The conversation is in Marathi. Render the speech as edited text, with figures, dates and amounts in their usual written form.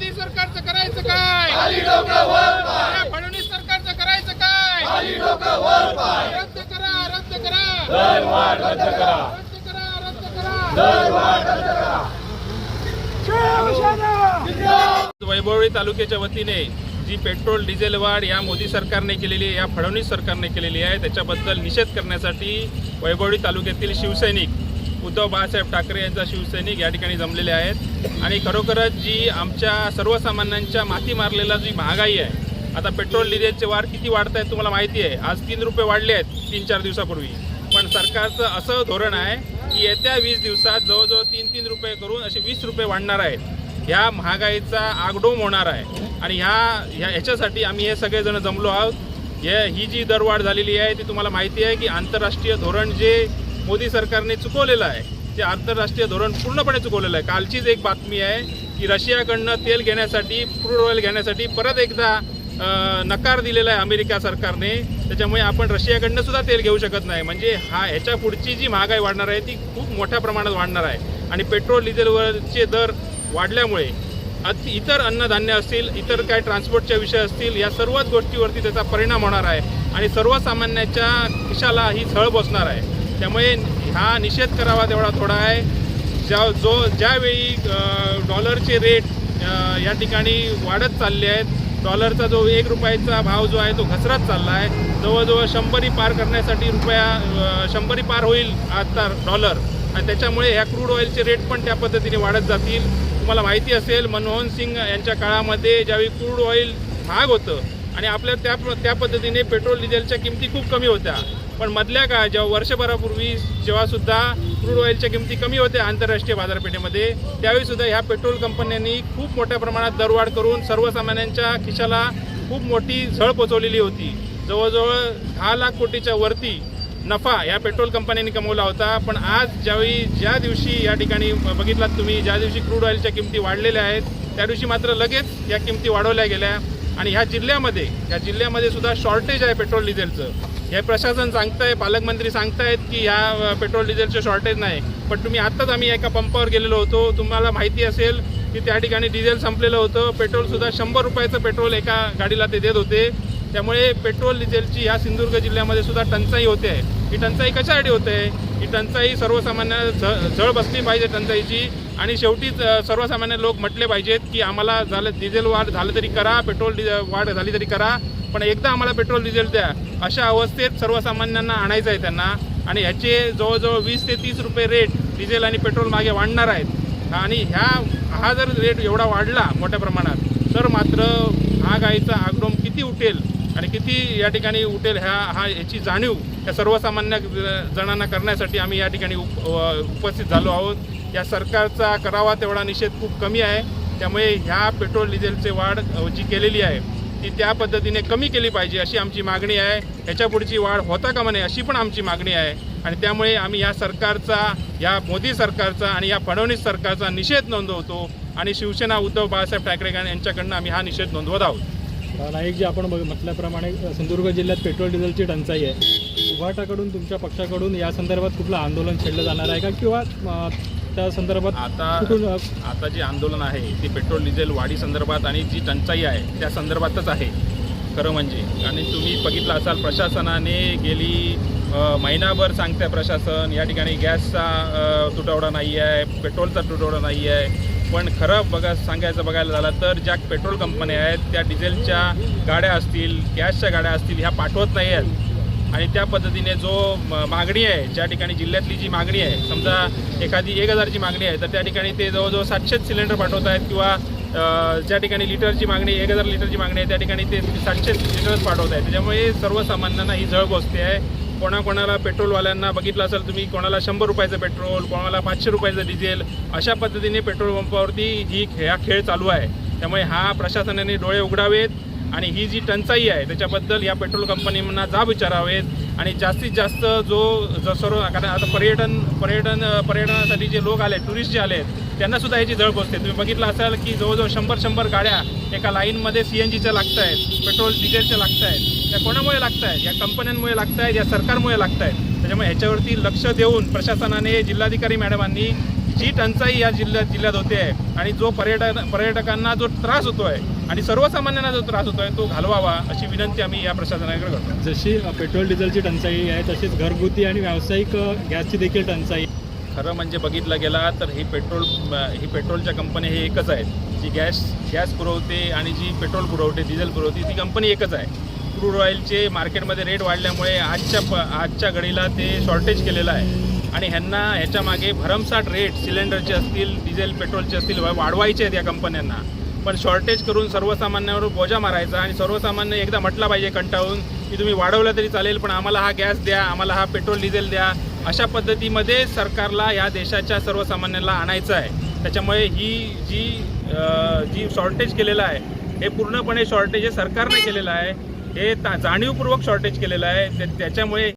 मोदी सरकारचं करायचं काय? या फडणवीस सरकारचं करायचं काय? रद्द करा, रद्द करा, रद्द करा, रद्द करा. वैभववाडी तालुक्याच्या वतीने जी पेट्रोल डिझेल वाढ या मोदी सरकारने केलेली आहे, या फडणवीस सरकारने केलेली आहे, त्याच्याबद्दल निषेध करण्यासाठी वैभववाडी तालुक्यातील शिवसैनिक उद्धव बाळासाहेब ठाकरे यांचा शिवसैनिक या ठिकाणी जमलेले आहेत. आणि खरोखरच जी आमच्या सर्वसामान्यांच्या माथी मारलेला जी महागाई आहे, आता पेट्रोल डिझेलचे वाढ किती वाढत आहेत तुम्हाला माहिती आहे. आज 3 रुपये वाढले आहेत 3-4 दिवसापूर्वी. पण सरकारचं असं धोरण आहे की येत्या 20 दिवसात जवळजवळ 3-3 रुपये करून असे 20 रुपये वाढणार आहेत. ह्या महागाईचा आगडोम होणार आहे आणि ह्याच्यासाठी आम्ही हे सगळेजण जमलो आहोत. ही जी दरवाढ झालेली आहे ती तुम्हाला माहिती आहे की आंतरराष्ट्रीय धोरण जे मोदी सरकारने चुकवलेलं आहे, ते आंतरराष्ट्रीय धोरण पूर्णपणे चुकवलेलं आहे. कालचीच एक बातमी आहे की रशियाकडनं तेल घेण्यासाठी, क्रूड ऑइल घेण्यासाठी परत एकदा नकार दिलेला आहे अमेरिका सरकारने. त्याच्यामुळे आपण रशियाकडनं सुद्धा तेल घेऊ शकत नाही. म्हणजे ह्याच्या पुढची जी महागाई वाढणार आहे ती खूप मोठ्या प्रमाणात वाढणार आहे. आणि पेट्रोल डिझेलवरचे दर वाढल्यामुळे इतर अन्नधान्य असतील, इतर काय ट्रान्सपोर्टचे विषय असतील, या सर्वच गोष्टीवरती त्याचा परिणाम होणार आहे आणि सर्वसामान्यांच्या खिशाला ही झळ बसणार आहे. त्यामुळे हा निषेध करावा तेवढा थोडा आहे. ज्यावेळी डॉलरचे रेट या ठिकाणी वाढत चालले आहेत, डॉलरचा जो 1 रुपयाचा भाव जो आहे तो घसरत चालला आहे. जवळजवळ 100 पार करण्यासाठी 100 पार होईल आता डॉलर. आणि त्याच्यामुळे ह्या क्रूड ऑइलचे रेट पण त्या पद्धतीने वाढत जातील. तुम्हाला माहिती असेल मनमोहन सिंग यांच्या काळामध्ये ज्यावेळी क्रूड ऑइल महाग होतं आणि आपल्या त्या पद्धतीने पेट्रोल डिझेलच्या किमती खूप कमी होत्या. पण मधल्या काळात जेव्हा वर्षभरापूर्वी जेव्हासुद्धा क्रूड ऑइलच्या किमती कमी होत्या आंतरराष्ट्रीय बाजारपेठेमध्ये, त्यावेळीसुद्धा ह्या पेट्रोल कंपन्यांनी खूप मोठ्या प्रमाणात दरवाढ करून सर्वसामान्यांच्या खिशाला खूप मोठी झळ पोचवलेली होती. जवळजवळ 10 लाख कोटीच्या वरती नफा या पेट्रोल कंपन्यांनी कमवला होता. पण आज ज्या दिवशी या ठिकाणी बघितलात तुम्ही, ज्या दिवशी क्रूड ऑइलच्या किमती वाढलेल्या आहेत, त्या दिवशी मात्र लगेच या किमती वाढवल्या गेल्या. आणि ह्या जिल्ह्यामध्ये सुद्धा शॉर्टेज आहे पेट्रोल डिझेलचं. हे प्रशासन सांगतंय, पालकमंत्री सांगतायत की ह्या पेट्रोल डिझेलचं शॉर्टेज नाही. पण तुम्ही आत्ताच आम्ही एका पंपावर गेलेलो होतो, तुम्हाला माहिती असेल की त्या ठिकाणी डिझेल संपलेलं होतं. पेट्रोलसुद्धा 100 रुपयाचं पेट्रोल एका गाडीला ते देत होते. त्यामुळे पेट्रोल डिझेलची ह्या सिंधुदुर्ग जिल्ह्यामध्ये सुद्धा टंचाई होते आहे. ही टंचाई कशासाठी होते? ही टंचाई सर्वसामान्य झळ बसली पाहिजे टंचाईची. आणि शेवटी सर्वसामान्य लोक म्हटले पाहिजेत की आम्हाला डिझेल वाढ झालं तरी करा, पेट्रोल वाढ झाली तरी करा, पण एकदा आम्हाला पेट्रोल डिझेल द्या. अशा अवस्थेत सर्वसामान्यांना आणायचं आहे त्यांना. आणि ह्याचे जवळजवळ 20 ते 30 रुपये रेट डिझेल आणि पेट्रोल मागे वाढणार आहेत. आणि हा जर रेट एवढा वाढला मोठ्या प्रमाणात तर मात्र महागाईचा आगडोम किती उठेल आणि किती या ठिकाणी उठेल ह्याची जाणीव या सर्वसामान्य जणांना करण्यासाठी आम्ही या ठिकाणी उपस्थित झालो आहोत. या सरकारचा करावा तेवढा निषेध खूप कमी आहे. त्यामुळे ह्या पेट्रोल डिझेलचे वाढ जी केलेली आहे ती त्या पद्धतीने कमी केली पाहिजे अशी आमची मागणी आहे. ह्याच्या पुढची वाढ होता कामा नये अशी पण आमची मागणी आहे. आणि त्यामुळे आम्ही या सरकारचा, या मोदी सरकारचा आणि या फडणवीस सरकारचा निषेध नोंदवतो आणि शिवसेना उद्धव बाळासाहेब ठाकरे यांच्याकडनं आम्ही हा निषेध नोंदवत आहोत. नाईकजी, आपण म्हटल्याप्रमाणे सिंधुदुर्ग जिल्ह्यात पेट्रोल डिझेलची टंचाई आहे. उभाटाकडून, तुमच्या पक्षाकडून या संदर्भात कुठलं आंदोलन छेडलं जाणार आहे का, किंवा त्या संदर्भात आता जी आंदोलन आहे ती पेट्रोल डिझेल वाढी संदर्भात आणि जी टंचाई आहे त्या संदर्भातच आहे खरं म्हणजे. आणि तुम्ही बघितलं असाल प्रशासनाने गेली महिनाभर सांगताय प्रशासन या ठिकाणी गॅसचा तुटवडा नाही आहे, पेट्रोलचा तुटवडा नाही आहे. पण खरं बघायला झालं तर ज्या पेट्रोल कंपन्या आहेत त्या डिझेलच्या गाड्या असतील, गॅसच्या गाड्या असतील, ह्या पाठवत नाही आहेत. आणि त्या पद्धतीने जो मागणी आहे, ज्या ठिकाणी जिल्ह्यातली जी मागणी आहे, समजा एखादी 1000ची मागणी आहे तर त्या ठिकाणी ते जवळजवळ 700 सिलेंडर पाठवत आहेत. किंवा ज्या ठिकाणी लिटरची मागणी 1000 लिटरची मागणी आहे त्या ठिकाणी ते 700 लिटरच पाठवत आहेत. त्याच्यामुळे सर्वसामान्यांना ही झळ बसते आहे. कोणाकोणाला पेट्रोलवाल्यांना बघितलं असेल तुम्ही, कोणाला 100 रुपयाचं पेट्रोल, कोणाला 500 रुपयाचं डिझेल, अशा पद्धतीने पेट्रोल पंपावरती हा खेळ चालू आहे. त्यामुळे हा प्रशासनाने डोळे उघडावेत आणि ही जी टंचाई आहे त्याच्याबद्दल या पेट्रोल कंपनींना जाब विचारावेत. आणि जास्तीत जास्त सर्व, कारण आता पर्यटनासाठी जे लोक आले, टुरिस्ट जे आले त्यांनासुद्धा ह्याची झळ पोचते. तुम्ही बघितलं असाल की जवळजवळ 100 गाड्या एका लाईनमध्ये CNGच्या लागत आहेत, पेट्रोल डिझेलच्या लागत आहेत. त्या कोणामुळे लागत आहेत? या कंपन्यांमुळे लागत आहेत, या सरकारमुळे लागत आहेत. त्याच्यामुळे ह्याच्यावरती लक्ष देऊन प्रशासनाने, जिल्हाधिकारी मॅडमांनी जी टंचाई या जिल्ह्यात होते आहे आणि जो पर्यटकांना जो त्रास होतो आहे आणि सर्वसामान्यांना जो त्रास होतो आहे तो घालवावा अशी विनंती आम्ही या प्रशासनाकडे करतो. जशी पेट्रोल डिझेलची टंचाई आहे तशीच घरगुती आणि व्यावसायिक गॅसची देखील टंचाई. खरं म्हणजे बघितलं गेला तर ही पेट्रोलच्या कंपन्या हे एकच आहेत. जी गॅस पुरवते आणि जी पेट्रोल पुरवते डिझेल पुरवते ती कंपनी एकच आहे. क्रूड ऑइलचे मार्केटमध्ये रेट वाढल्यामुळे आजच्या घडीला ते शॉर्टेज केलेलं आहे आणि ह्याच्या मागे भरमसाठ रेट सिलेंडरचे असतील डिझेल पेट्रोलचे असतील वाढवायचे आहेत या कंपन्यांना. पण शॉर्टेज करून सर्वसामान्यांवर बोजा मारायचा आणि सर्वसामान्य एकदा म्हटलं पाहिजे कंटाळून की तुम्ही वाढवलं तरी चालेल पण आम्हाला हा गॅस द्या, आम्हाला हा पेट्रोल डिझेल द्या, अशा पद्धतीमध्ये सरकारला या देशाच्या सर्वसामान्यांना आणायचं आहे. त्याच्यामुळे ही जी शॉर्टेज केलेलं आहे हे पूर्णपणे शॉर्टेज हे सरकारने केलेलं आहे. हे जाणीवपूर्वक शॉर्टेज केलेलं आहे. त्याच्यामुळे